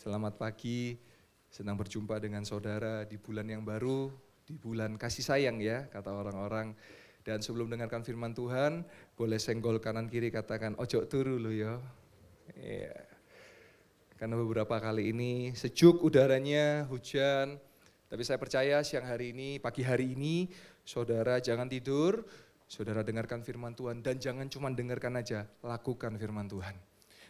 Selamat pagi, senang berjumpa dengan saudara di bulan yang baru, di bulan kasih sayang ya, kata orang-orang. Dan sebelum dengarkan firman Tuhan, boleh senggol kanan kiri katakan, ojo turu lo ya. Iya. Karena beberapa kali ini sejuk udaranya, hujan. Tapi saya percaya siang hari ini, pagi hari ini, saudara jangan tidur, saudara dengarkan firman Tuhan. Dan jangan cuma dengarkan aja, lakukan firman Tuhan.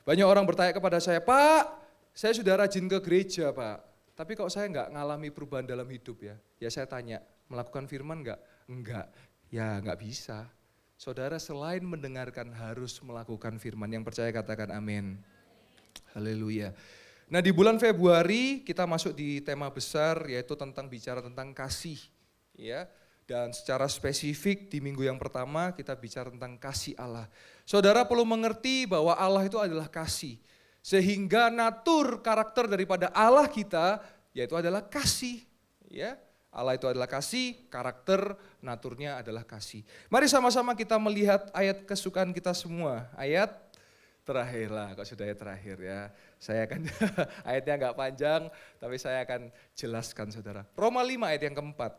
Banyak orang bertanya kepada saya, Pak, saya sudah rajin ke gereja Pak, tapi kok saya nggak ngalami perubahan dalam hidup ya? Ya saya tanya, melakukan firman nggak? Enggak, ya nggak bisa. Saudara selain mendengarkan harus melakukan firman, yang percaya katakan amin. Haleluya. Nah di bulan Februari kita masuk di tema besar yaitu bicara tentang kasih. Ya. Dan secara spesifik di minggu yang pertama kita bicara tentang kasih Allah. Saudara perlu mengerti bahwa Allah itu adalah kasih. Sehingga natur karakter daripada Allah kita yaitu adalah kasih. Ya, Allah itu adalah kasih, karakter naturnya adalah kasih. Mari sama-sama kita melihat ayat kesukaan kita semua. Ayat terakhir lah, kok sudah ayat terakhir ya. Saya akan, ayatnya enggak panjang tapi saya akan jelaskan saudara. Roma 5 ayat yang keempat.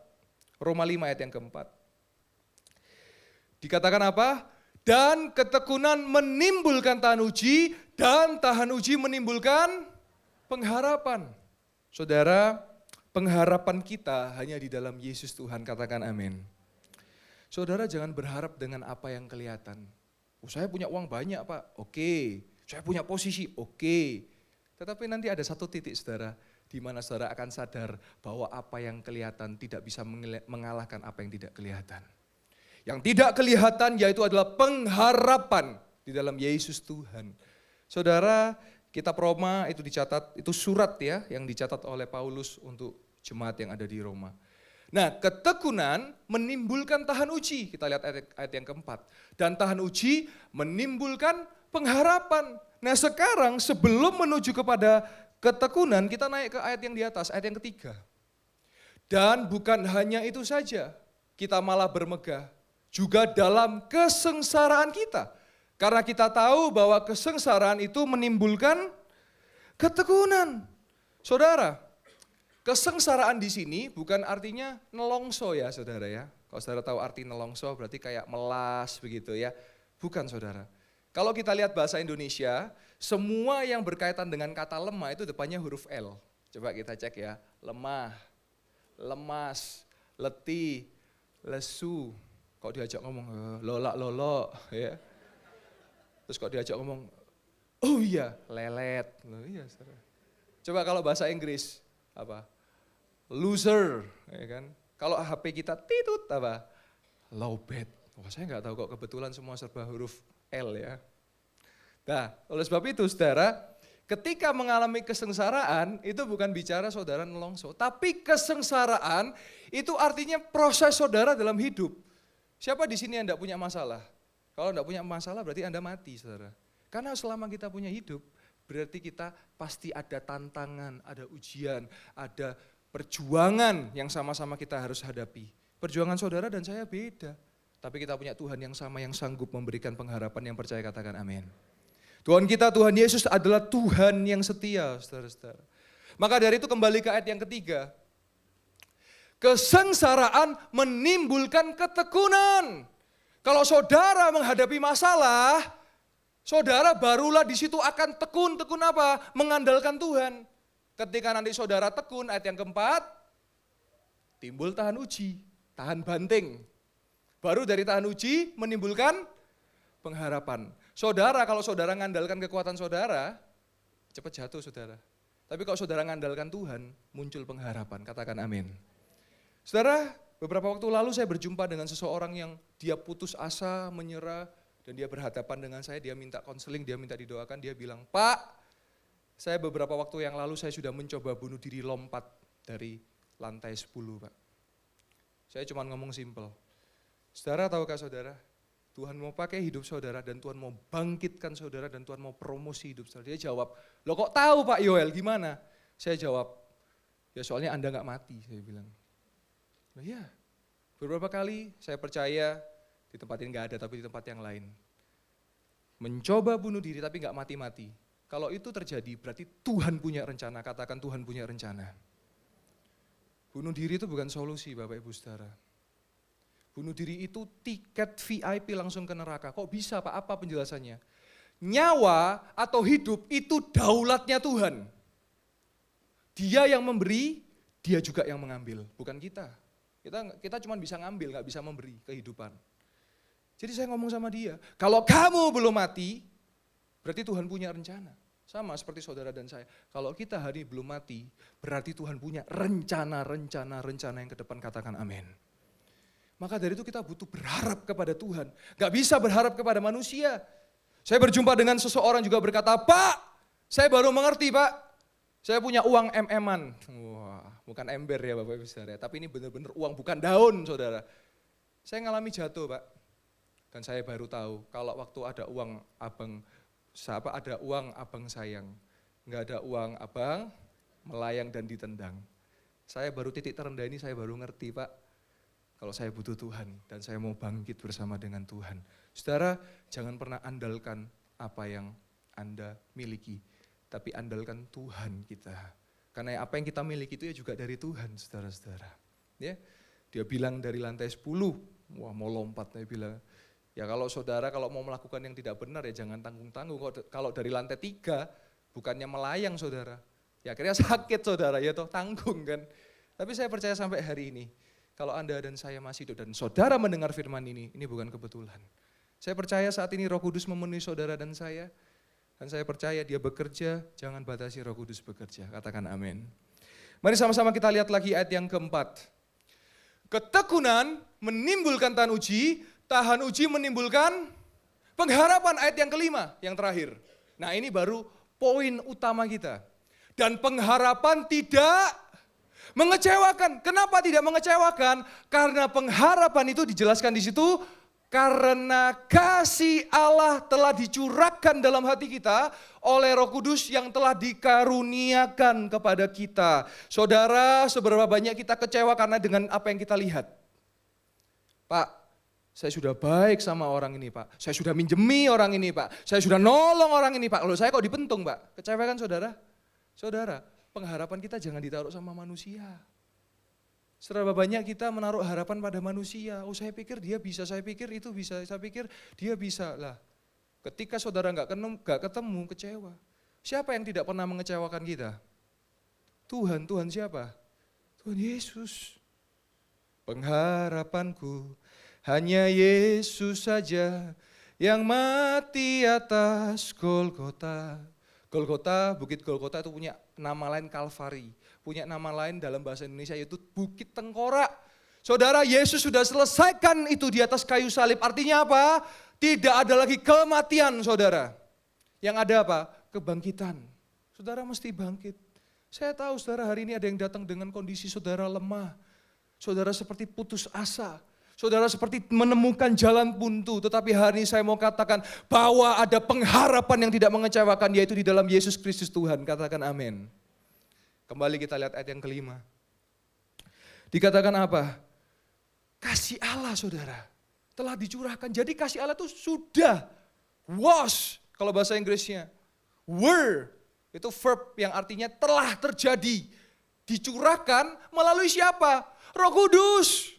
Roma 5 ayat yang keempat. Dikatakan apa? Dan ketekunan menimbulkan tahan uji, dan tahan uji menimbulkan pengharapan. Saudara, pengharapan kita hanya di dalam Yesus Tuhan, katakan amin. Saudara jangan berharap dengan apa yang kelihatan. Oh, saya punya uang banyak Pak, oke. Saya punya posisi, oke. Tetapi nanti ada satu titik saudara, di mana saudara akan sadar bahwa apa yang kelihatan tidak bisa mengalahkan apa yang tidak kelihatan. Yang tidak kelihatan yaitu adalah pengharapan di dalam Yesus Tuhan. Saudara, kitab Roma itu dicatat, itu surat ya yang dicatat oleh Paulus untuk jemaat yang ada di Roma. Nah, ketekunan menimbulkan tahan uji. Kita lihat ayat yang keempat. Dan tahan uji menimbulkan pengharapan. Nah, sekarang sebelum menuju kepada ketekunan, kita naik ke ayat yang di atas, ayat yang ketiga. Dan bukan hanya itu saja, kita malah bermegah. Juga dalam kesengsaraan kita. Karena kita tahu bahwa kesengsaraan itu menimbulkan ketekunan. Saudara, kesengsaraan di sini bukan artinya nelongso ya saudara ya. Kalau saudara tahu arti nelongso berarti kayak melas begitu ya. Bukan saudara. Kalau kita lihat bahasa Indonesia, semua yang berkaitan dengan kata lemah itu depannya huruf L. Coba kita cek ya. Lemah, lemas, letih, lesu. Kok diajak ngomong lolak-lolok ya. Terus kok diajak ngomong oh iya lelet. Loh, iya, saudara. Coba kalau bahasa Inggris apa? Loser, ya kan? Kalau HP kita titut apa? Lowbat. Wah, saya nggak tahu kok kebetulan semua serba huruf L ya. Nah, oleh sebab itu saudara, ketika mengalami kesengsaraan itu bukan bicara saudara nelongso, tapi kesengsaraan itu artinya proses saudara dalam hidup. Siapa di sini yang tidak punya masalah? Kalau tidak punya masalah berarti Anda mati, saudara. Karena selama kita punya hidup, berarti kita pasti ada tantangan, ada ujian, ada perjuangan yang sama-sama kita harus hadapi. Perjuangan saudara dan saya beda. Tapi kita punya Tuhan yang sama yang sanggup memberikan pengharapan, yang percaya katakan amin. Tuhan kita, Tuhan Yesus adalah Tuhan yang setia, saudara-saudara. Maka dari itu kembali ke ayat yang ketiga. Kesengsaraan menimbulkan ketekunan. Kalau saudara menghadapi masalah, saudara barulah di situ akan tekun apa? Mengandalkan Tuhan. Ketika nanti saudara tekun, ayat yang keempat, timbul tahan uji, tahan banting. Baru dari tahan uji menimbulkan pengharapan. Saudara, kalau saudara mengandalkan kekuatan saudara, cepat jatuh saudara. Tapi kalau saudara mengandalkan Tuhan, muncul pengharapan, katakan amin. Saudara, beberapa waktu lalu saya berjumpa dengan seseorang yang dia putus asa, menyerah, dan dia berhadapan dengan saya, dia minta konseling, dia minta didoakan, dia bilang, Pak, saya beberapa waktu yang lalu saya sudah mencoba bunuh diri lompat dari lantai 10, Pak. Saya cuma ngomong simpel. Saudara, tahukah saudara, Tuhan mau pakai hidup saudara dan Tuhan mau bangkitkan saudara dan Tuhan mau promosi hidup saudara. Dia jawab, loh kok tahu Pak Yoel, gimana? Saya jawab, ya soalnya Anda gak mati, saya bilang. Nah ya, beberapa kali saya percaya di tempat ini gak ada tapi di tempat yang lain. Mencoba bunuh diri tapi gak mati-mati. Kalau itu terjadi berarti Tuhan punya rencana, katakan Tuhan punya rencana. Bunuh diri itu bukan solusi Bapak Ibu Saudara. Bunuh diri itu tiket VIP langsung ke neraka. Kok bisa Pak? Apa penjelasannya? Nyawa atau hidup itu daulatnya Tuhan. Dia yang memberi, dia juga yang mengambil, bukan kita. Kita cuma bisa ngambil, gak bisa memberi kehidupan. Jadi saya ngomong sama dia, kalau kamu belum mati, berarti Tuhan punya rencana. Sama seperti saudara dan saya. Kalau kita hari belum mati, berarti Tuhan punya rencana yang ke depan, katakan amin. Maka dari itu kita butuh berharap kepada Tuhan. Gak bisa berharap kepada manusia. Saya berjumpa dengan seseorang juga berkata, Pak, saya baru mengerti Pak. Saya punya uang MM-an. Wah, bukan ember ya Bapak Ibu Saudara. Tapi ini benar-benar uang, bukan daun saudara. Saya ngalami jatuh Pak. Dan saya baru tahu kalau waktu ada uang abang sayang. Nggak ada uang abang melayang dan ditendang. Saya baru titik terendah ini saya baru ngerti Pak. Kalau saya butuh Tuhan dan saya mau bangkit bersama dengan Tuhan. Saudara, jangan pernah andalkan apa yang Anda miliki. Tapi andalkan Tuhan kita. Karena apa yang kita miliki itu ya juga dari Tuhan, saudara-saudara. Ya, dia bilang dari lantai 10, wah mau lompat, dia bilang. Ya kalau saudara kalau mau melakukan yang tidak benar ya jangan tanggung-tanggung. Kalau dari lantai 3, bukannya melayang saudara. Ya akhirnya sakit saudara, ya toh tanggung kan. Tapi saya percaya sampai hari ini, kalau Anda dan saya masih hidup dan saudara mendengar firman ini bukan kebetulan. Saya percaya saat ini Roh Kudus memenuhi saudara dan saya. Dan saya percaya dia bekerja, jangan batasi Roh Kudus bekerja. Katakan amin. Mari sama-sama kita lihat lagi ayat yang keempat. Ketekunan menimbulkan tahan uji menimbulkan pengharapan. Ayat yang kelima, yang terakhir. Nah ini baru poin utama kita. Dan pengharapan tidak mengecewakan. Kenapa tidak mengecewakan? Karena pengharapan itu dijelaskan di situ. Karena kasih Allah telah dicurahkan dalam hati kita oleh Roh Kudus yang telah dikaruniakan kepada kita. Saudara, seberapa banyak kita kecewa karena dengan apa yang kita lihat. Pak, saya sudah baik sama orang ini Pak. Saya sudah minjemi orang ini Pak. Saya sudah nolong orang ini Pak. Loh saya kok dipentung Pak? Kecewa kan saudara? Saudara, pengharapan kita jangan ditaruh sama manusia. Seberapa banyak kita menaruh harapan pada manusia. Oh saya pikir dia bisa, saya pikir itu bisa, saya pikir dia bisa. Lah, ketika saudara nggak ketemu, kecewa. Siapa yang tidak pernah mengecewakan kita? Tuhan siapa? Tuhan Yesus. Pengharapanku hanya Yesus saja yang mati atas Golgota. Bukit Golgota itu punya nama lain Kalvari. Punya nama lain dalam bahasa Indonesia yaitu Bukit Tengkorak. Saudara, Yesus sudah selesaikan itu di atas kayu salib. Artinya apa? Tidak ada lagi kematian saudara. Yang ada apa? Kebangkitan. Saudara mesti bangkit. Saya tahu saudara hari ini ada yang datang dengan kondisi saudara lemah. Saudara seperti putus asa. Saudara seperti menemukan jalan buntu. Tetapi hari ini saya mau katakan bahwa ada pengharapan yang tidak mengecewakan yaitu di dalam Yesus Kristus Tuhan. Katakan amin. Kembali kita lihat ayat yang kelima. Dikatakan apa? Kasih Allah saudara telah dicurahkan. Jadi kasih Allah itu sudah, was kalau bahasa Inggrisnya. Were, itu verb yang artinya telah terjadi. Dicurahkan melalui siapa? Roh Kudus.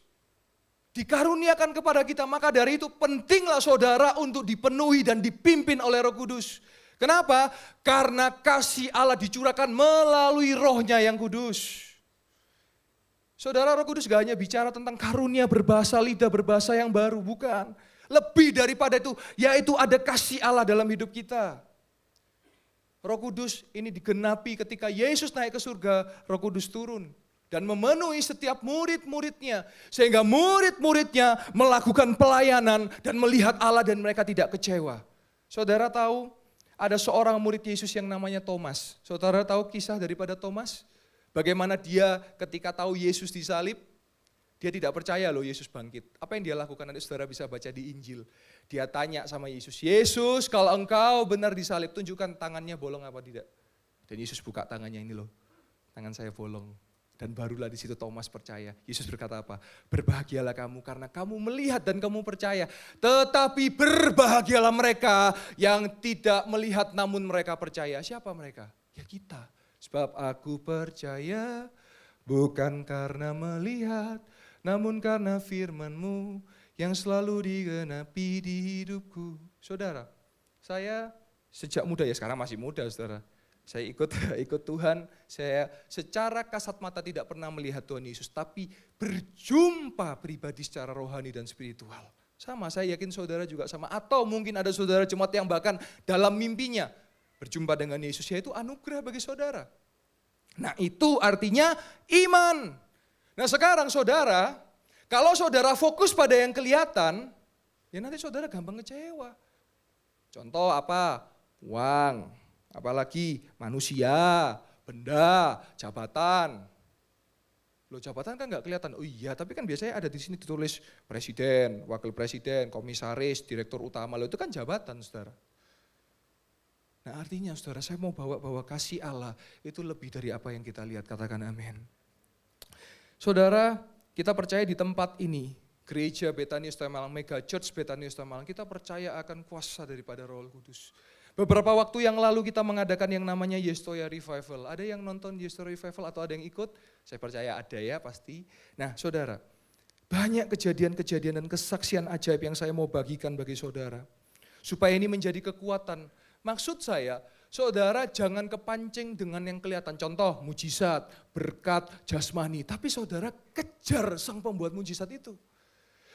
Dikaruniakan kepada kita, maka dari itu pentinglah saudara untuk dipenuhi dan dipimpin oleh Roh Kudus. Kenapa? Karena kasih Allah dicurahkan melalui Roh-Nya yang kudus. Saudara, Roh Kudus gak hanya bicara tentang karunia berbahasa lidah, berbahasa yang baru, bukan. Lebih daripada itu, yaitu ada kasih Allah dalam hidup kita. Roh Kudus ini digenapi ketika Yesus naik ke surga, Roh Kudus turun. Dan memenuhi setiap murid-muridnya. Sehingga murid-muridnya melakukan pelayanan dan melihat Allah dan mereka tidak kecewa. Saudara tahu? Ada seorang murid Yesus yang namanya Thomas. Saudara tahu kisah daripada Thomas? Bagaimana dia ketika tahu Yesus disalib, dia tidak percaya loh Yesus bangkit. Apa yang dia lakukan nanti saudara bisa baca di Injil. Dia tanya sama Yesus, Yesus kalau engkau benar disalib tunjukkan tangannya bolong apa tidak. Dan Yesus buka tangannya ini loh, tangan saya bolong. Dan barulah di situ Thomas percaya. Yesus berkata apa? Berbahagialah kamu karena kamu melihat dan kamu percaya. Tetapi berbahagialah mereka yang tidak melihat namun mereka percaya. Siapa mereka? Ya kita. Sebab aku percaya bukan karena melihat, namun karena firman-Mu yang selalu digenapi di hidupku. Saudara, saya sejak muda, ya sekarang masih muda saudara. Saya ikut Tuhan, saya secara kasat mata tidak pernah melihat Tuhan Yesus, tapi berjumpa pribadi secara rohani dan spiritual. Sama, saya yakin saudara juga sama. Atau mungkin ada saudara jemaat yang bahkan dalam mimpinya berjumpa dengan Yesus, yaitu anugerah bagi saudara. Nah itu artinya iman. Nah sekarang saudara, kalau saudara fokus pada yang kelihatan, ya nanti saudara gampang kecewa. Contoh apa? Uang. Apalagi manusia, benda, jabatan. Loh jabatan kan nggak kelihatan. Oh iya, tapi kan biasanya ada di sini ditulis presiden, wakil presiden, komisaris, direktur utama. Loh itu kan jabatan, saudara. Nah artinya saudara, saya mau bawa kasih Allah itu lebih dari apa yang kita lihat. Katakan amin. Saudara, kita percaya di tempat ini, Gereja Betania Setiap Malang, Mega Church Betania Setiap Malang, kita percaya akan kuasa daripada Roh Kudus. Beberapa waktu yang lalu kita mengadakan yang namanya Yestoya Revival. Ada yang nonton Yestoya Revival atau ada yang ikut? Saya percaya ada ya pasti. Nah saudara, banyak kejadian-kejadian dan kesaksian ajaib yang saya mau bagikan bagi saudara. Supaya ini menjadi kekuatan. Maksud saya, saudara jangan kepancing dengan yang kelihatan. Contoh, mujizat, berkat, jasmani. Tapi saudara kejar sang pembuat mujizat itu.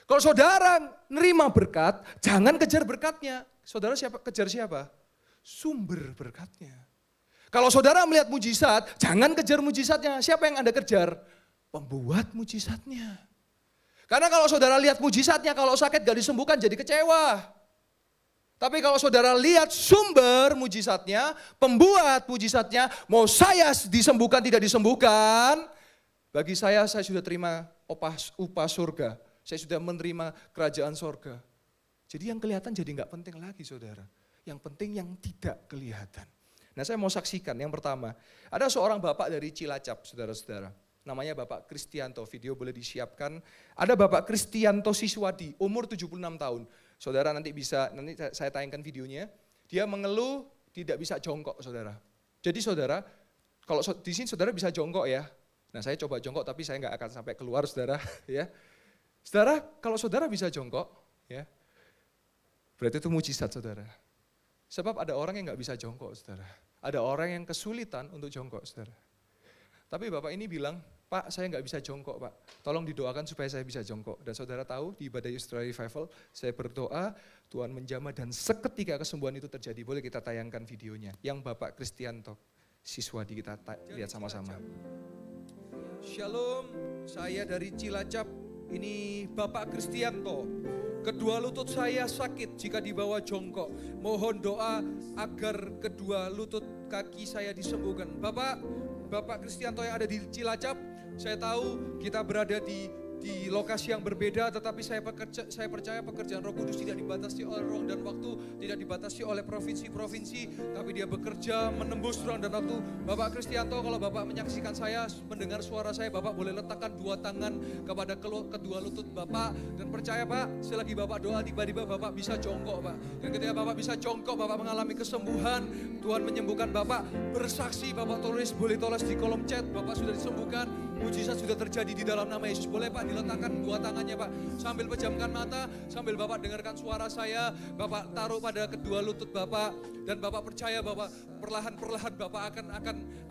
Kalau saudara nerima berkat, jangan kejar berkatnya. Saudara kejar siapa? Sumber berkatnya. Kalau saudara melihat mujizat, jangan kejar mujizatnya. Siapa yang Anda kejar? Pembuat mujizatnya. Karena kalau saudara lihat mujizatnya, kalau sakit gak disembuhkan jadi kecewa. Tapi kalau saudara lihat sumber mujizatnya, pembuat mujizatnya, mau saya disembuhkan tidak disembuhkan, bagi saya sudah terima upah surga. Saya sudah menerima kerajaan surga. Jadi yang kelihatan jadi gak penting lagi saudara. Yang penting yang tidak kelihatan. Nah saya mau saksikan yang pertama. Ada seorang bapak dari Cilacap saudara-saudara. Namanya Bapak Kristianto, video boleh disiapkan. Ada Bapak Kristianto Siswadi, umur 76 tahun. Saudara nanti saya tayangkan videonya. Dia mengeluh tidak bisa jongkok saudara. Jadi saudara, kalau di sini saudara bisa jongkok ya. Nah saya coba jongkok tapi saya nggak akan sampai keluar saudara. Ya. Saudara, kalau saudara bisa jongkok, ya, berarti itu mujizat saudara. Sebab ada orang yang nggak bisa jongkok saudara. Ada orang yang kesulitan untuk jongkok saudara. Tapi bapak ini bilang, Pak saya nggak bisa jongkok Pak. Tolong didoakan supaya saya bisa jongkok. Dan saudara tahu di ibadah Yestoya Revival, saya berdoa, Tuhan menjamah dan seketika kesembuhan itu terjadi. Boleh kita tayangkan videonya. Yang Bapak Kristianto Siswadi kita lihat sama-sama. Shalom, saya dari Cilacap. Ini Bapak Kristianto. Kedua lutut saya sakit jika dibawa jongkok. Mohon doa agar kedua lutut kaki saya disembuhkan. Bapak Kristianto yang ada di Cilacap, saya tahu kita berada di lokasi yang berbeda, tetapi saya percaya pekerjaan Roh Kudus tidak dibatasi oleh ruang dan waktu, tidak dibatasi oleh provinsi-provinsi, tapi dia bekerja menembus ruang dan waktu. Bapak Kristianto, kalau Bapak menyaksikan saya, mendengar suara saya, Bapak boleh letakkan dua tangan kepada kedua lutut Bapak, dan percaya Pak, selagi Bapak doa tiba-tiba Bapak bisa jongkok Pak. Dan ketika Bapak bisa jongkok, Bapak mengalami kesembuhan, Tuhan menyembuhkan Bapak. Bersaksi Bapak boleh tulis di kolom chat, Bapak sudah disembuhkan, mujizat sudah terjadi di dalam nama Yesus. Boleh Pak diletakkan dua tangannya Pak, sambil pejamkan mata, sambil Bapak dengarkan suara saya, Bapak taruh pada kedua lutut Bapak, dan Bapak percaya bahwa perlahan-perlahan Bapak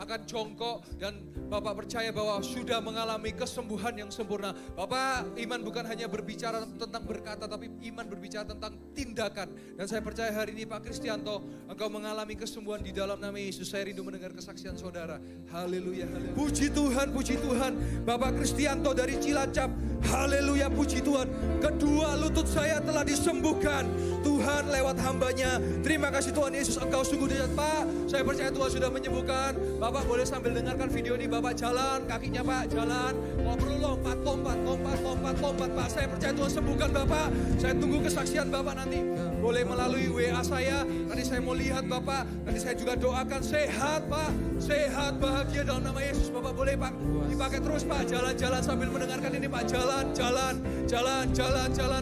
akan jongkok, dan Bapak percaya bahwa sudah mengalami kesembuhan yang sempurna. Bapak, iman bukan hanya berbicara tentang berkata, tapi iman berbicara tentang tindakan. Dan saya percaya hari ini Pak Kristianto, Engkau mengalami kesembuhan di dalam nama Yesus. Saya rindu mendengar kesaksian saudara. Haleluya, haleluya. Puji Tuhan, puji Tuhan. Bapak Kristianto dari Cilacap. Haleluya, puji Tuhan. Kedua lutut saya telah disembuhkan Tuhan lewat hambanya. Terima kasih Tuhan Yesus, Engkau sungguh dahsyat Pak. Saya percaya Tuhan sudah menyembuhkan. Bapak boleh sambil dengarkan video ini, Bapak jalan, kakinya Pak jalan. Kalau perlu lompat Pak. Saya percaya Tuhan sembuhkan Bapak. Saya tunggu kesaksian Bapak nanti. Boleh melalui WA saya. Nanti saya mau lihat Bapak. Nanti saya juga doakan sehat Pak. Sehat, bahagia dalam nama Yesus. Bapak boleh boleh Pak, dipakai terus Pak, jalan-jalan sambil mendengarkan ini Pak, jalan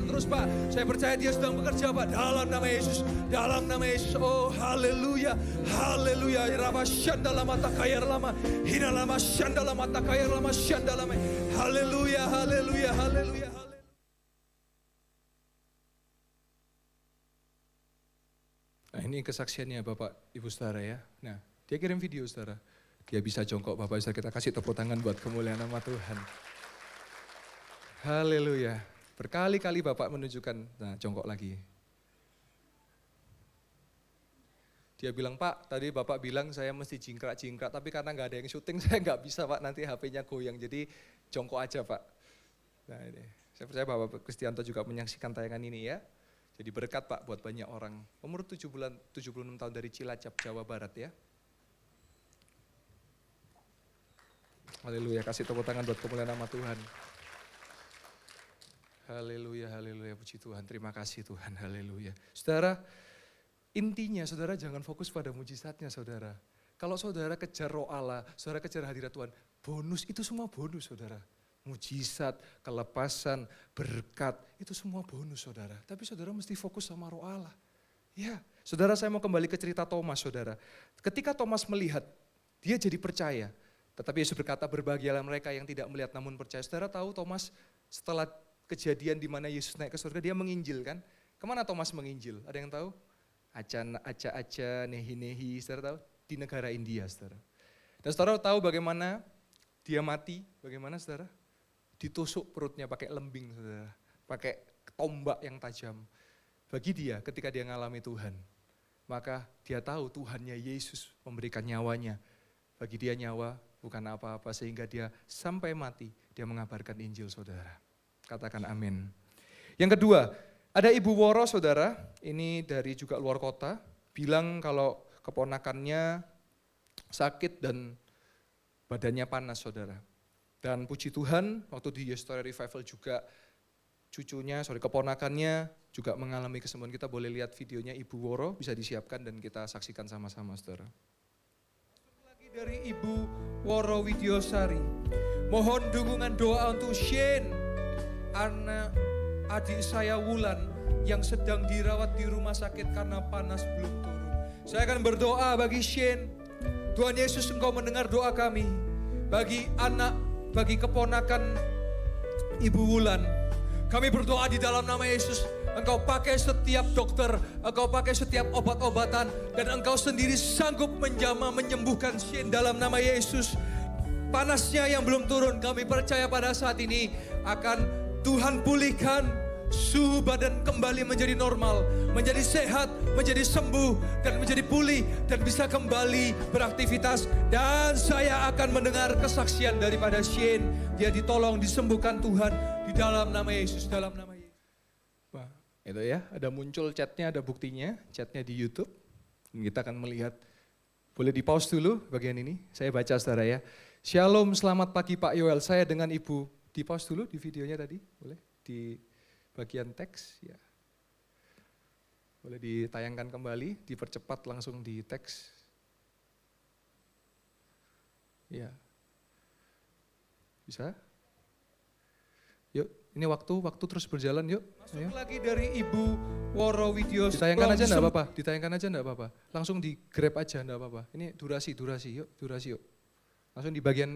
terus Pak. Saya percaya dia sedang bekerja Pak, dalam nama Yesus, oh haleluya, Rama syanda lama takayar lama, hina lama syanda lama takayar lama syanda lama, haleluya. Nah ini kesaksiannya Bapak Ibu Saudara ya. Nah dia kirim video Saudara. Dia bisa jongkok Bapak Ibu, kita kasih tepuk tangan buat kemuliaan nama Tuhan. Haleluya. Berkali-kali Bapak menunjukkan, nah jongkok lagi. Dia bilang, Pak tadi Bapak bilang saya mesti jingkrak-jingkrak, tapi karena nggak ada yang syuting saya nggak bisa Pak, nanti HP-nya goyang, jadi jongkok aja Pak. Nah ini, saya percaya Bapak Kristianto juga menyaksikan tayangan ini ya. Jadi berkat Pak buat banyak orang. Umur 76 tahun dari Cilacap, Jawa Barat ya. Haleluya, kasih tepuk tangan buat kemuliaan nama Tuhan. Haleluya, puji Tuhan, terima kasih Tuhan, haleluya. Saudara, intinya saudara jangan fokus pada mujizatnya saudara. Kalau saudara kejar roh Allah, saudara kejar hadirat Tuhan, bonus itu semua bonus saudara. Mujizat, kelepasan, berkat, itu semua bonus saudara. Tapi saudara mesti fokus sama roh Allah. Ya, saudara saya mau kembali ke cerita Thomas saudara. Ketika Thomas melihat, dia jadi percaya. Tetapi Yesus berkata berbahagialah mereka yang tidak melihat namun percaya. Saudara tahu Thomas setelah kejadian di mana Yesus naik ke surga, dia menginjil kan? Kemana Thomas menginjil? Ada yang tahu? Aca, nehi, saudara tahu? Di negara India saudara. Dan saudara tahu bagaimana dia mati? Bagaimana saudara? Ditusuk perutnya pakai lembing saudara, pakai tombak yang tajam. Bagi dia ketika dia ngalami Tuhan, maka dia tahu Tuhannya Yesus memberikan nyawanya. Bagi dia nyawa bukan apa-apa sehingga dia sampai mati dia mengabarkan Injil saudara. Katakan amin. Yang kedua, ada Ibu Woro saudara, ini dari juga luar kota, bilang kalau keponakannya sakit dan badannya panas saudara. Dan puji Tuhan, waktu di Yestory Revival juga keponakannya juga mengalami kesembuhan. Kita boleh lihat videonya Ibu Woro, bisa disiapkan dan kita saksikan sama-sama saudara. Lagi dari Ibu Woro Widyosari, mohon dukungan doa untuk Shane, anak adik saya Wulan yang sedang dirawat di rumah sakit karena panas belum turun. Saya akan berdoa bagi Shane. Tuhan Yesus, Engkau mendengar doa kami. Bagi keponakan Ibu Wulan, kami berdoa di dalam nama Yesus. Engkau pakai setiap dokter, Engkau pakai setiap obat-obatan, dan Engkau sendiri sanggup menjamah, menyembuhkan Shane dalam nama Yesus. Panasnya yang belum turun, kami percaya pada saat ini akan Tuhan pulihkan suhu badan kembali menjadi normal, menjadi sehat, menjadi sembuh, dan menjadi pulih, dan bisa kembali beraktivitas. Dan saya akan mendengar kesaksian daripada Shane. Dia ditolong, disembuhkan Tuhan di dalam nama Yesus, dalam nama Yesus. Wah, itu ya, ada muncul chatnya, ada buktinya, chatnya di YouTube. Kita akan melihat, boleh di pause dulu bagian ini, saya baca saudara ya. Shalom, selamat pagi Pak Yoel, saya dengan Ibu, di pause dulu di videonya tadi, boleh di bagian teks ya. Boleh ditayangkan kembali, dipercepat langsung di teks. Ya. Bisa? Yuk, ini waktu terus berjalan yuk. Masuk ayo. Lagi dari Ibu Woro Widyo. Ditayangkan aja enggak apa-apa, Langsung di grab aja enggak apa-apa. Ini durasi yuk. Langsung di bagian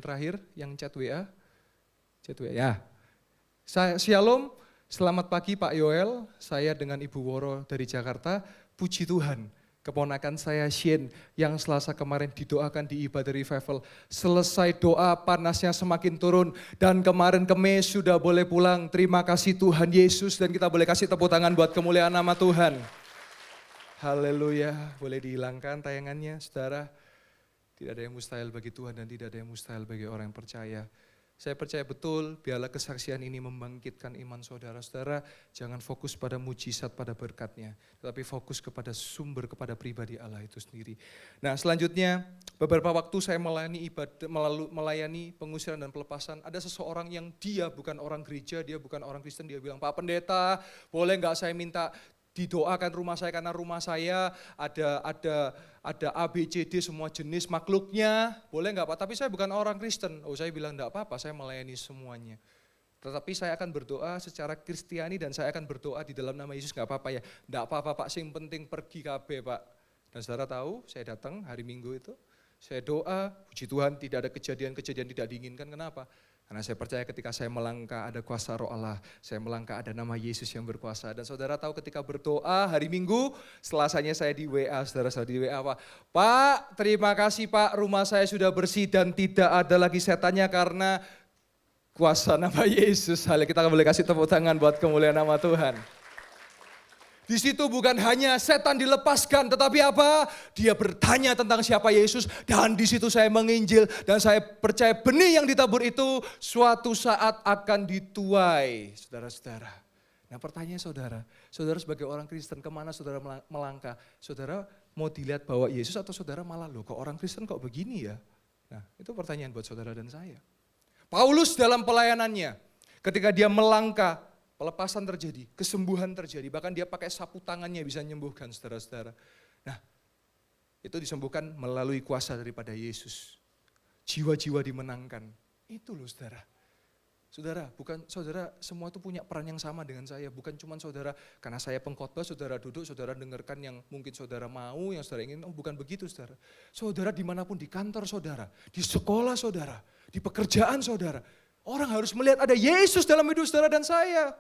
terakhir yang chat WA. Ya. Shalom. Selamat pagi Pak Yoel, saya dengan Ibu Woro dari Jakarta. Puji Tuhan, keponakan saya Shane yang Selasa kemarin didoakan di ibadah revival. Selesai doa, panasnya semakin turun dan kemarin Kemis sudah boleh pulang. Terima kasih Tuhan Yesus, dan kita boleh kasih tepuk tangan buat kemuliaan nama Tuhan. Haleluya, boleh dihilangkan tayangannya saudara. Tidak ada yang mustahil bagi Tuhan dan tidak ada yang mustahil bagi orang yang percaya. Saya percaya betul, biarlah kesaksian ini membangkitkan iman saudara-saudara. Jangan fokus pada mujizat, pada berkatnya, tetapi fokus kepada sumber, kepada pribadi Allah itu sendiri. Nah selanjutnya, beberapa waktu saya melayani pengusiran dan pelepasan. Ada seseorang yang dia bukan orang gereja, dia bukan orang Kristen, dia bilang, Pak Pendeta, boleh nggak saya minta Didoakan rumah saya karena rumah saya ada A, B, C, D semua jenis makhluknya. Boleh nggak Pak? Tapi saya bukan orang Kristen. Oh saya bilang enggak apa-apa, saya melayani semuanya. Tetapi saya akan berdoa secara Kristiani dan saya akan berdoa di dalam nama Yesus, nggak apa-apa ya. Enggak apa-apa Pak, sing penting pergi KB Pak. Dan saudara tahu, saya datang hari Minggu itu, saya doa, puji Tuhan tidak ada kejadian-kejadian tidak diinginkan. Kenapa? Karena saya percaya ketika saya melangkah ada kuasa roh Allah, saya melangkah ada nama Yesus yang berkuasa. Dan saudara tahu ketika berdoa hari Minggu, Selasanya saya di WA, saudara di WA Pak, terima kasih Pak, rumah saya sudah bersih dan tidak ada lagi setannya karena kuasa nama Yesus. Hal kita boleh kasih tepuk tangan buat kemuliaan nama Tuhan. Di situ bukan hanya setan dilepaskan, tetapi apa? Dia bertanya tentang siapa Yesus dan di situ saya menginjil dan saya percaya benih yang ditabur itu suatu saat akan dituai, saudara-saudara. Nah pertanyaan saudara sebagai orang Kristen kemana saudara melangkah? Saudara mau dilihat bahwa Yesus atau saudara malah loh kok orang Kristen kok begini ya? Nah itu pertanyaan buat saudara dan saya. Paulus dalam pelayanannya ketika dia melangkah, pelepasan terjadi, kesembuhan terjadi, bahkan dia pakai sapu tangannya bisa menyembuhkan saudara-saudara. Nah, itu disembuhkan melalui kuasa daripada Yesus. Jiwa-jiwa dimenangkan. Itu loh saudara. Saudara, bukan saudara semua itu punya peran yang sama dengan saya. Bukan cuma saudara, karena saya pengkhotbah, saudara duduk, saudara dengarkan yang mungkin saudara mau, yang saudara ingin. Oh, bukan begitu saudara. Saudara dimanapun, di kantor saudara, di sekolah saudara, di pekerjaan saudara. Orang harus melihat ada Yesus dalam hidup saudara dan saya.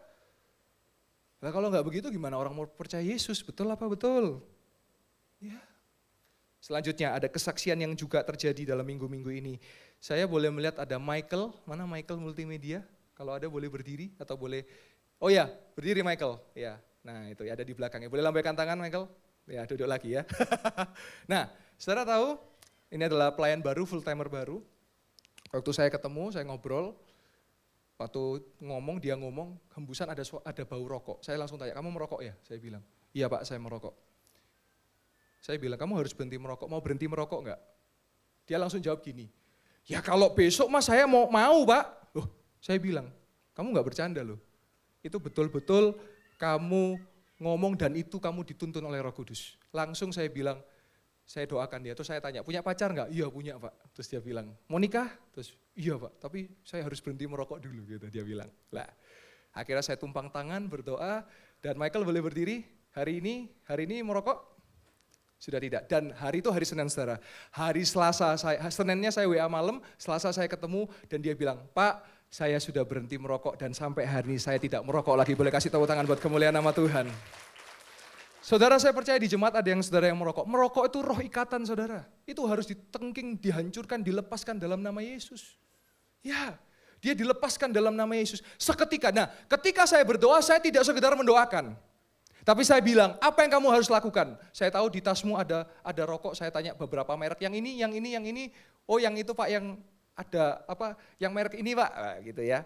Nah kalau nggak begitu gimana orang mau percaya Yesus? Betul apa betul? Ya. Selanjutnya ada kesaksian yang juga terjadi dalam minggu-minggu ini. Saya boleh melihat ada Michael, mana Michael multimedia? Kalau ada boleh berdiri atau boleh, oh ya berdiri Michael. Ya, nah itu ya ada di belakangnya. Boleh lambaikan tangan Michael? Ya duduk lagi ya. Nah saudara tahu ini adalah pelayan baru, full timer baru. Waktu saya ketemu, saya ngobrol. Waktu dia ngomong, hembusan ada bau rokok. Saya langsung tanya, kamu merokok ya? Saya bilang, iya Pak saya merokok. Saya bilang, kamu harus berhenti merokok, mau berhenti merokok enggak? Dia langsung jawab gini, ya kalau besok mas saya mau Pak. Loh, saya bilang, kamu enggak bercanda loh. Itu betul-betul kamu ngomong dan itu kamu dituntun oleh Roh Kudus. Langsung saya bilang, saya doakan dia, terus saya tanya, punya pacar enggak? Iya punya Pak. Terus dia bilang, mau nikah? Terus iya Pak, tapi saya harus berhenti merokok dulu gitu dia bilang. Lah, akhirnya saya tumpang tangan berdoa dan Michael boleh berdiri. Hari ini merokok? Sudah tidak. Dan hari itu hari Senin saudara. Hari Selasa, Seninnya saya WA malam, Selasa saya ketemu dan dia bilang, Pak saya sudah berhenti merokok dan sampai hari ini saya tidak merokok lagi. Boleh kasih tepuk tangan buat kemuliaan nama Tuhan. Saudara saya percaya di jemaat ada yang saudara yang merokok. Merokok itu roh ikatan saudara. Itu harus ditengking, dihancurkan, dilepaskan dalam nama Yesus. Ya, dia dilepaskan dalam nama Yesus. Seketika, nah ketika saya berdoa saya tidak sekedar mendoakan. Tapi saya bilang, apa yang kamu harus lakukan? Saya tahu di tasmu ada rokok, saya tanya beberapa merek. Yang ini. Oh yang itu Pak, yang ada apa? Yang merek ini Pak, nah, gitu ya.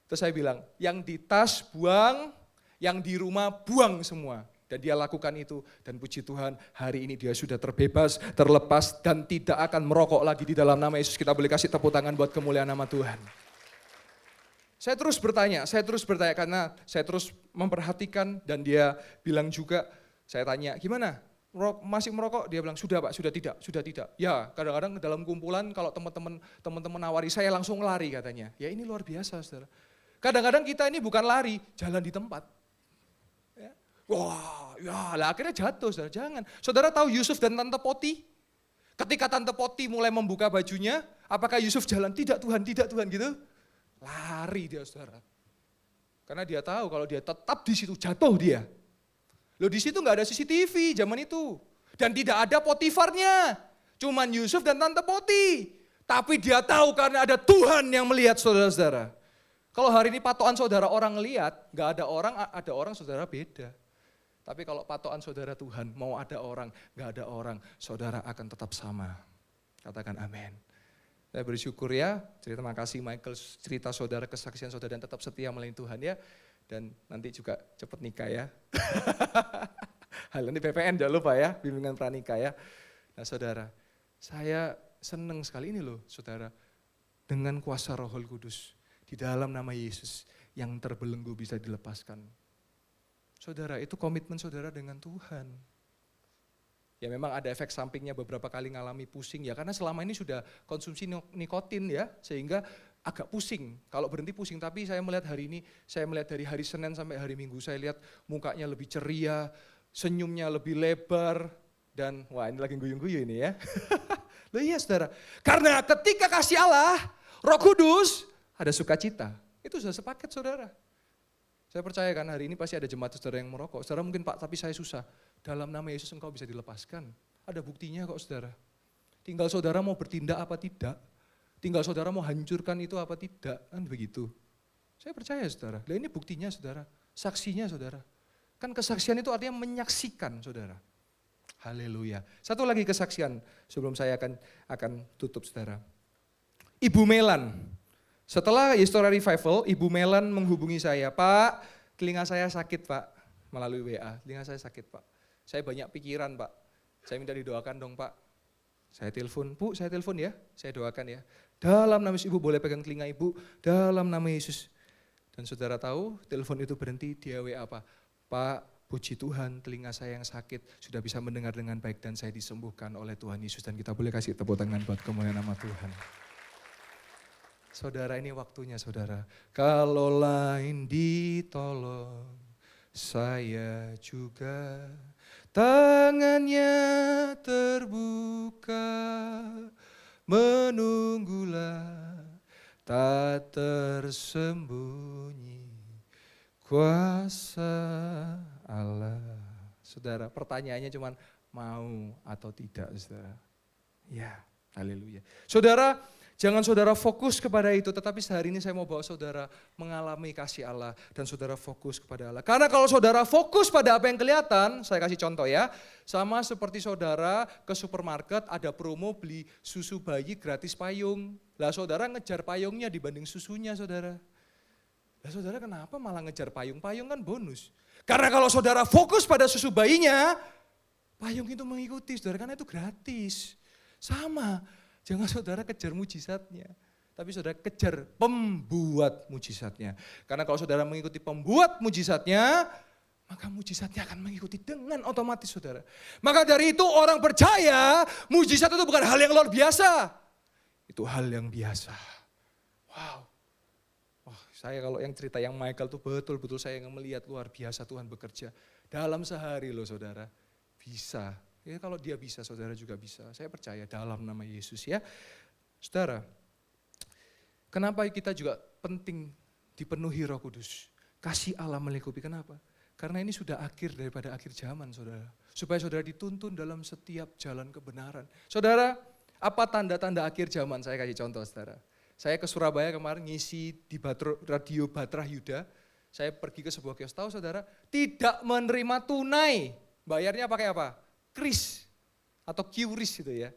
Terus saya bilang, yang di tas buang, yang di rumah buang semua. Dan dia lakukan itu dan puji Tuhan hari ini dia sudah terbebas, terlepas dan tidak akan merokok lagi di dalam nama Yesus. Kita boleh kasih tepuk tangan buat kemuliaan nama Tuhan. Saya terus bertanya karena saya terus memperhatikan dan dia bilang juga, saya tanya gimana masih merokok? Dia bilang sudah Pak, sudah tidak. Ya kadang-kadang dalam kumpulan kalau teman-teman nawari saya langsung lari katanya. Ya ini luar biasa saudara. Kadang-kadang kita ini bukan lari, jalan di tempat. Wah, ya lah akhirnya jatuh, saudara. Jangan. Saudara tahu Yusuf dan Tante Poti? Ketika Tante Poti mulai membuka bajunya, apakah Yusuf jalan? Tidak Tuhan gitu. Lari dia, saudara. Karena dia tahu kalau dia tetap di situ jatuh dia. Loh di situ nggak ada CCTV zaman itu. Dan tidak ada Potifarnya. Cuman Yusuf dan Tante Poti. Tapi dia tahu karena ada Tuhan yang melihat saudara-saudara. Kalau hari ini patokan saudara orang lihat, nggak ada orang saudara beda. Tapi kalau patokan saudara Tuhan, mau ada orang, gak ada orang, saudara akan tetap sama. Katakan amin. Saya bersyukur ya, terima kasih Michael, cerita saudara, kesaksian saudara dan tetap setia melayani Tuhan ya. Dan nanti juga cepat nikah ya. Hal ini PPN jangan lupa ya, bimbingan pranikah ya. Nah saudara, saya senang sekali ini loh saudara. Dengan kuasa Roh Kudus, di dalam nama Yesus, yang terbelenggu bisa dilepaskan. Saudara, itu komitmen saudara dengan Tuhan. Ya memang ada efek sampingnya beberapa kali ngalami pusing ya, karena selama ini sudah konsumsi nikotin ya, sehingga agak pusing. Kalau berhenti pusing, tapi saya melihat hari ini, saya melihat dari hari Senin sampai hari Minggu, saya lihat mukanya lebih ceria, senyumnya lebih lebar, dan wah ini lagi guyu-guyu ini ya. Loh iya saudara, karena ketika kasih Allah, Roh Kudus, ada sukacita. Itu sudah sepaket saudara. Saya percaya kan hari ini pasti ada jemaat saudara yang merokok. Saudara mungkin Pak tapi saya susah. Dalam nama Yesus engkau bisa dilepaskan. Ada buktinya kok saudara. Tinggal saudara mau bertindak apa tidak. Tinggal saudara mau hancurkan itu apa tidak. Kan begitu. Saya percaya saudara. Dan ini buktinya saudara. Saksinya saudara. Kan kesaksian itu artinya menyaksikan saudara. Haleluya. Satu lagi kesaksian sebelum saya akan tutup saudara. Ibu Melan. Setelah Histora Revival, Ibu Melan menghubungi saya, Pak, telinga saya sakit Pak, melalui WA, telinga saya sakit Pak. Saya banyak pikiran Pak, saya minta didoakan dong Pak. Saya telepon, Bu saya telepon ya, saya doakan ya. Dalam nama Yesus, Ibu boleh pegang telinga Ibu, dalam nama Yesus. Dan saudara tahu, telepon itu berhenti, dia WA apa? Pak, puji Tuhan telinga saya yang sakit sudah bisa mendengar dengan baik dan saya disembuhkan oleh Tuhan Yesus. Dan kita boleh kasih tepuk tangan buat kemuliaan nama Tuhan. Saudara ini waktunya saudara, kalau lain ditolong, saya juga tangannya terbuka, menunggulah tak tersembunyi kuasa Allah. Saudara, pertanyaannya cuma mau atau tidak saudara? Ya, haleluya. Saudara, jangan saudara fokus kepada itu, tetapi sehari ini saya mau bawa saudara mengalami kasih Allah dan saudara fokus kepada Allah. Karena kalau saudara fokus pada apa yang kelihatan, saya kasih contoh ya, sama seperti saudara ke supermarket ada promo beli susu bayi gratis payung. Lah saudara ngejar payungnya dibanding susunya saudara. Lah saudara kenapa malah ngejar payung? Payung kan bonus. Karena kalau saudara fokus pada susu bayinya, payung itu mengikuti saudara, karena itu gratis. Sama. Jangan saudara kejar mujizatnya, tapi saudara kejar pembuat mujizatnya. Karena kalau saudara mengikuti pembuat mujizatnya, maka mujizatnya akan mengikuti dengan otomatis saudara. Maka dari itu orang percaya mujizat itu bukan hal yang luar biasa. Itu hal yang biasa. Wow. Wah, saya kalau yang cerita yang Michael itu betul-betul saya yang melihat luar biasa Tuhan bekerja. Dalam sehari loh saudara, bisa. Ya, kalau dia bisa, saudara juga bisa. Saya percaya dalam nama Yesus ya. Saudara, kenapa kita juga penting dipenuhi Roh Kudus? Kasih Allah melingkupi, kenapa? Karena ini sudah akhir daripada akhir zaman saudara. Supaya saudara dituntun dalam setiap jalan kebenaran. Saudara, apa tanda-tanda akhir zaman? Saya kasih contoh saudara. Saya ke Surabaya kemarin ngisi di radio Batrah Yuda. Saya pergi ke sebuah kios, tahu saudara, tidak menerima tunai. Bayarnya pakai apa? Kris atau QRIS gitu ya.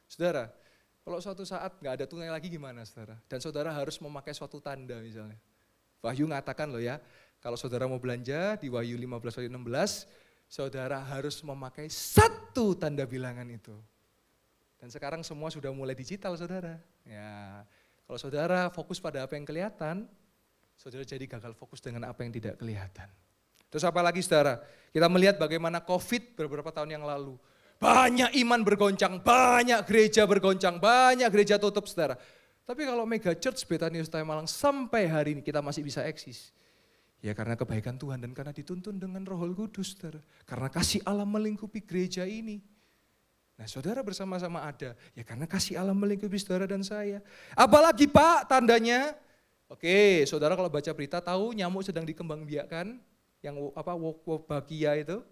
Saudara, kalau suatu saat nggak ada tunai lagi gimana saudara? Dan saudara harus memakai suatu tanda misalnya. Wahyu ngatakan loh ya, kalau saudara mau belanja di Wahyu 15 ayat 16, saudara harus memakai satu tanda bilangan itu. Dan sekarang semua sudah mulai digital saudara. Ya, kalau saudara fokus pada apa yang kelihatan, saudara jadi gagal fokus dengan apa yang tidak kelihatan. Terus apa lagi saudara? Kita melihat bagaimana COVID beberapa tahun yang lalu. Banyak iman bergoncang, banyak gereja bergoncang, banyak gereja tutup saudara. Tapi kalau Mega Church Bethany Utara Malang sampai hari ini kita masih bisa eksis. Ya karena kebaikan Tuhan dan karena dituntun dengan Roh Kudus saudara. Karena kasih Allah melingkupi gereja ini. Nah saudara bersama-sama ada. Ya karena kasih Allah melingkupi saudara dan saya. Apalagi Pak tandanya? Oke saudara kalau baca berita tahu nyamuk sedang dikembangbiakkan. Yang apa Wolbachia itu,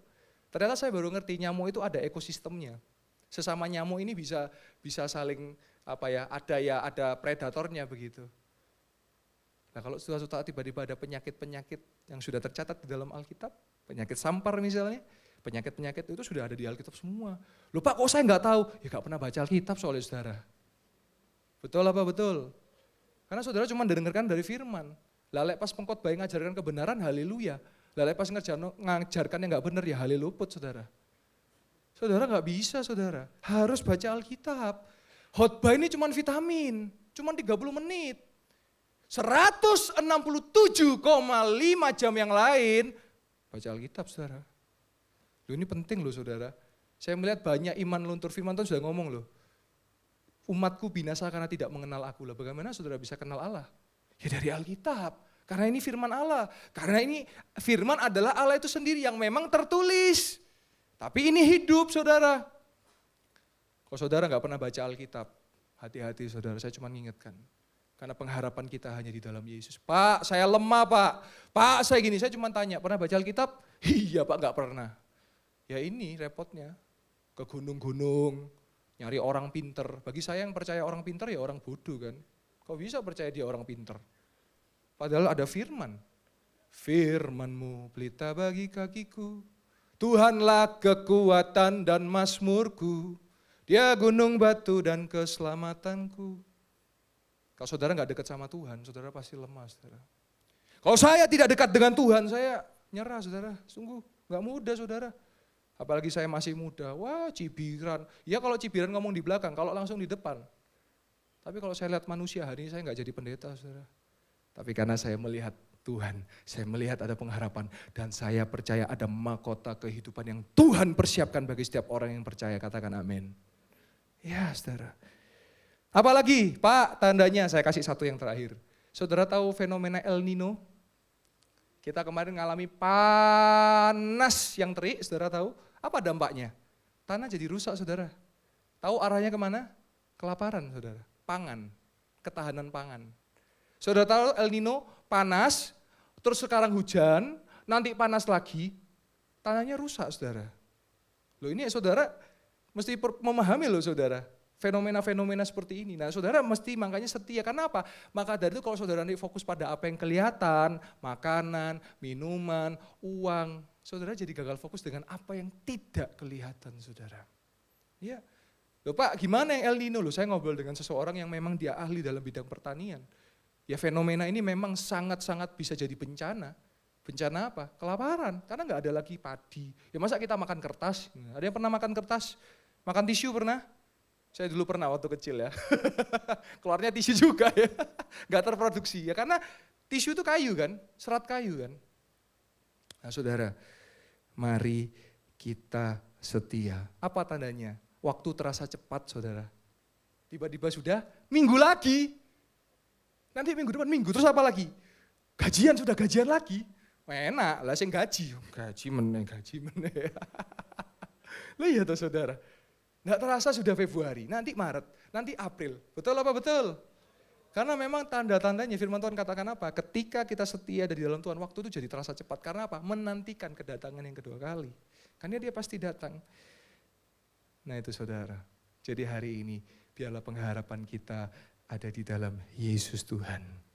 ternyata saya baru ngerti nyamuk itu ada ekosistemnya. Sesama nyamuk ini bisa saling apa ya, ada predatornya begitu. Nah kalau suatu saat tiba-tiba ada penyakit-penyakit yang sudah tercatat di dalam Alkitab, penyakit sampar misalnya, penyakit-penyakit itu sudah ada di Alkitab semua. Loh Pak kok saya nggak tahu? Ya nggak pernah baca Alkitab soalnya saudara. Betul apa betul? Karena saudara cuma dengarkan dari firman. Lalek pas pengkhotbah ngajarkan kebenaran, haleluya. Lalu pas ngajarkan yang nggak benar ya haleluya luput saudara. Saudara nggak bisa saudara, harus baca Alkitab. Khotbah ini cuma vitamin, cuma 30 menit. 167,5 jam yang lain Baca Alkitab, saudara. Loh, ini penting loh, saudara. Saya melihat banyak iman luntur firman Tuhan sudah ngomong loh. Umatku binasa karena tidak mengenal aku. Lah, bagaimana saudara bisa kenal Allah? Ya dari Alkitab. Karena ini firman Allah. Karena ini firman adalah Allah itu sendiri yang memang tertulis. Tapi ini hidup, saudara. Kalau saudara nggak pernah baca Alkitab, hati-hati saudara, saya cuma mengingatkan. Karena pengharapan kita hanya di dalam Yesus. Pak, saya lemah Pak. Pak, saya gini, saya cuma tanya, pernah baca Alkitab? Iya Pak, nggak pernah. Ya ini repotnya. Ke gunung-gunung, nyari orang pinter. Bagi saya yang percaya orang pinter ya orang bodoh kan. Kok bisa percaya dia orang pinter? Padahal ada firman. Firman-Mu pelita bagi kakiku. Tuhanlah kekuatan dan mazmurku. Dia gunung batu dan keselamatanku. Kalau saudara nggak dekat sama Tuhan, saudara pasti lemah, saudara. Kalau saya tidak dekat dengan Tuhan, saya nyerah, saudara. Sungguh nggak mudah, saudara. Apalagi saya masih muda, wah cibiran. Ya kalau cibiran ngomong di belakang, kalau langsung di depan. Tapi kalau saya lihat manusia hari ini, saya nggak jadi pendeta, saudara. Tapi karena saya melihat Tuhan, saya melihat ada pengharapan. Dan saya percaya ada mahkota kehidupan yang Tuhan persiapkan bagi setiap orang yang percaya, katakan amin. Ya saudara. Apalagi Pak tandanya, saya kasih satu yang terakhir. Saudara tahu fenomena El Nino? Kita kemarin ngalami panas yang terik, saudara tahu? Apa dampaknya? Tanah jadi rusak, saudara. Tahu arahnya kemana? Kelaparan, saudara. Pangan, ketahanan pangan. Saudara tahu El Nino panas, terus sekarang hujan, nanti panas lagi, tanahnya rusak, saudara. Loh ini saudara mesti memahami loh saudara. Fenomena-fenomena seperti ini. Nah saudara mesti makanya setia, karena apa? Maka dari itu kalau saudara nanti fokus pada apa yang kelihatan, makanan, minuman, uang, saudara jadi gagal fokus dengan apa yang tidak kelihatan saudara. Ya, loh Pak gimana yang El Nino? Loh saya ngobrol dengan seseorang yang memang dia ahli dalam bidang pertanian. Ya fenomena ini memang sangat-sangat bisa jadi bencana. Bencana apa? Kelaparan, karena nggak ada lagi padi. Ya masa kita makan kertas? Ada yang pernah makan kertas? Makan tisu pernah? Saya dulu pernah waktu kecil ya, keluarnya tisu juga ya, nggak terproduksi ya karena tisu itu kayu kan, serat kayu kan. Nah saudara, mari kita setia. Apa tandanya? Waktu terasa cepat saudara. Tiba-tiba sudah minggu lagi, nanti minggu depan minggu, terus apa lagi? Gajian sudah gajian lagi, enak lah sing gaji meneh. Lah iya tuh saudara. Nggak terasa sudah Februari, nanti Maret, nanti April. Betul apa betul? Karena memang tanda-tandanya firman Tuhan katakan apa? Ketika kita setia di dalam Tuhan, waktu itu jadi terasa cepat. Karena apa? Menantikan kedatangan yang kedua kali. Karena dia pasti datang. Nah itu saudara. Jadi hari ini biarlah pengharapan kita ada di dalam Yesus Tuhan.